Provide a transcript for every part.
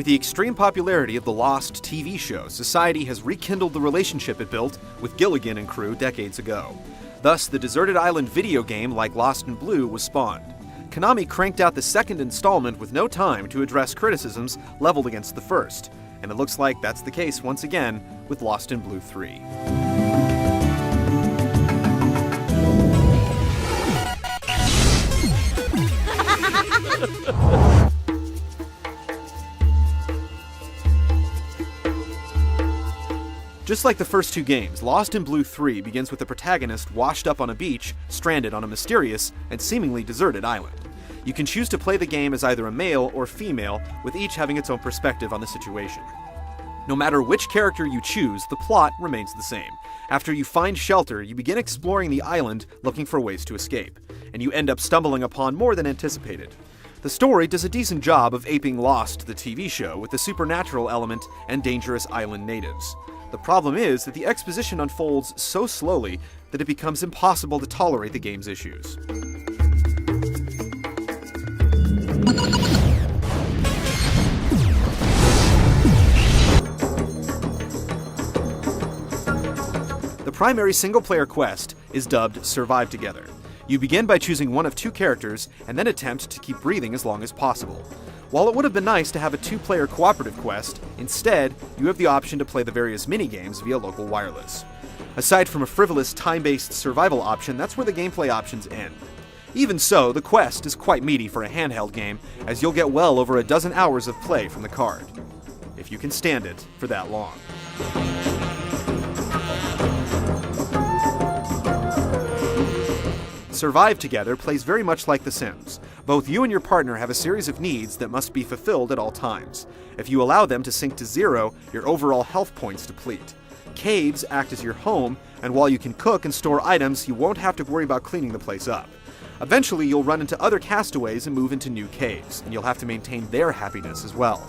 With the extreme popularity of the Lost TV show, society has rekindled the relationship it built with Gilligan and crew decades ago. Thus, the deserted island video game like Lost in Blue was spawned. Konami cranked out the second installment with no time to address criticisms leveled against the first, and it looks like that's the case once again with Lost in Blue 3. Just like the first two games, Lost in Blue 3 begins with the protagonist washed up on a beach, stranded on a mysterious and seemingly deserted island. You can choose to play the game as either a male or female, with each having its own perspective on the situation. No matter which character you choose, the plot remains the same. After you find shelter, you begin exploring the island looking for ways to escape, and you end up stumbling upon more than anticipated. The story does a decent job of aping Lost, the TV show, with the supernatural element and dangerous island natives. The problem is that the exposition unfolds so slowly that it becomes impossible to tolerate the game's issues. The primary single-player quest is dubbed Survive Together. You begin by choosing one of two characters and then attempt to keep breathing as long as possible. While it would have been nice to have a two-player cooperative quest, instead, you have the option to play the various mini-games via local wireless. Aside from a frivolous time-based survival option, that's where the gameplay options end. Even so, the quest is quite meaty for a handheld game, as you'll get well over a dozen hours of play from the card. If you can stand it for that long. Survive Together plays very much like The Sims. Both you and your partner have a series of needs that must be fulfilled at all times. If you allow them to sink to zero, your overall health points deplete. Caves act as your home, and while you can cook and store items, you won't have to worry about cleaning the place up. Eventually, you'll run into other castaways and move into new caves, and you'll have to maintain their happiness as well.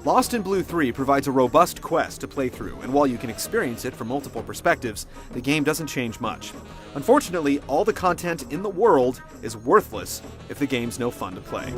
Lost in Blue 3 provides a robust quest to play through, and while you can experience it from multiple perspectives, the game doesn't change much. Unfortunately, all the content in the world is worthless if the game's no fun to play.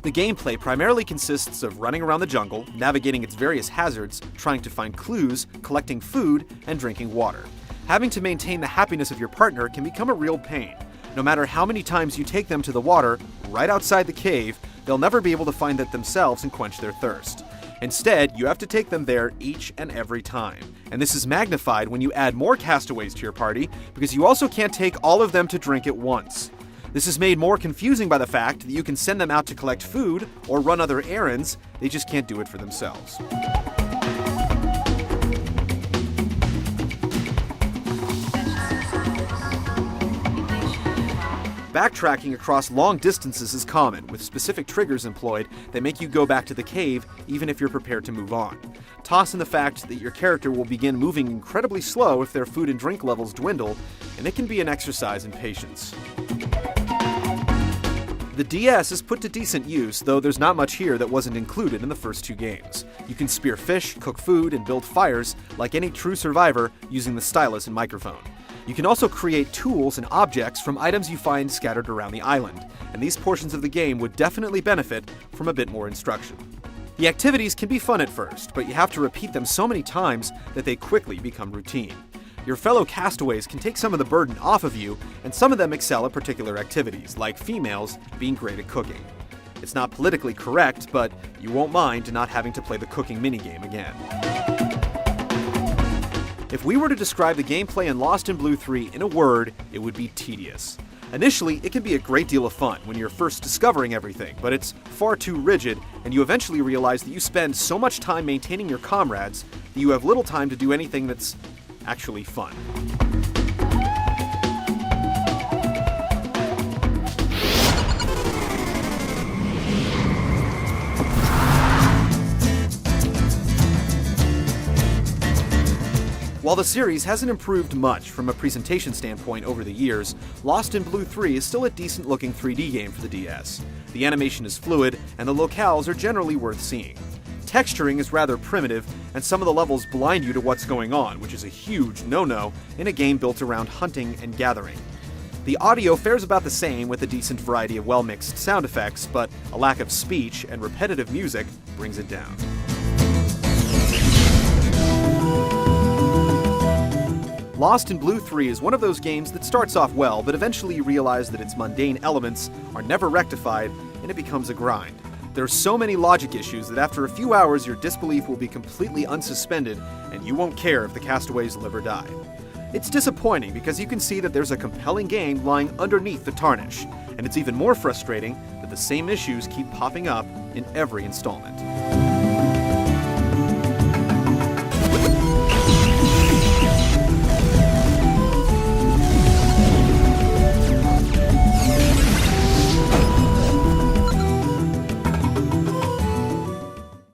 The gameplay primarily consists of running around the jungle, navigating its various hazards, trying to find clues, collecting food, and drinking water. Having to maintain the happiness of your partner can become a real pain. No matter how many times you take them to the water, right outside the cave, they'll never be able to find it themselves and quench their thirst. Instead, you have to take them there each and every time. And this is magnified when you add more castaways to your party, because you also can't take all of them to drink at once. This is made more confusing by the fact that you can send them out to collect food or run other errands, they just can't do it for themselves. Backtracking across long distances is common, with specific triggers employed that make you go back to the cave even if you're prepared to move on. Toss in the fact that your character will begin moving incredibly slow if their food and drink levels dwindle, and it can be an exercise in patience. The DS is put to decent use, though there's not much here that wasn't included in the first two games. You can spear fish, cook food, and build fires like any true survivor using the stylus and microphone. You can also create tools and objects from items you find scattered around the island, and these portions of the game would definitely benefit from a bit more instruction. The activities can be fun at first, but you have to repeat them so many times that they quickly become routine. Your fellow castaways can take some of the burden off of you, and some of them excel at particular activities, like females being great at cooking. It's not politically correct, but you won't mind not having to play the cooking minigame again. If we were to describe the gameplay in Lost in Blue 3 in a word, it would be tedious. Initially, it can be a great deal of fun when you're first discovering everything, but it's far too rigid, and you eventually realize that you spend so much time maintaining your comrades that you have little time to do anything that's actually fun. While the series hasn't improved much from a presentation standpoint over the years, Lost in Blue 3 is still a decent-looking 3D game for the DS. The animation is fluid, and the locales are generally worth seeing. Texturing is rather primitive, and some of the levels blind you to what's going on, which is a huge no-no in a game built around hunting and gathering. The audio fares about the same with a decent variety of well-mixed sound effects, but a lack of speech and repetitive music brings it down. Lost in Blue 3 is one of those games that starts off well, but eventually you realize that its mundane elements are never rectified, and it becomes a grind. There are so many logic issues that after a few hours your disbelief will be completely unsuspended, and you won't care if the castaways live or die. It's disappointing because you can see that there's a compelling game lying underneath the tarnish, and it's even more frustrating that the same issues keep popping up in every installment.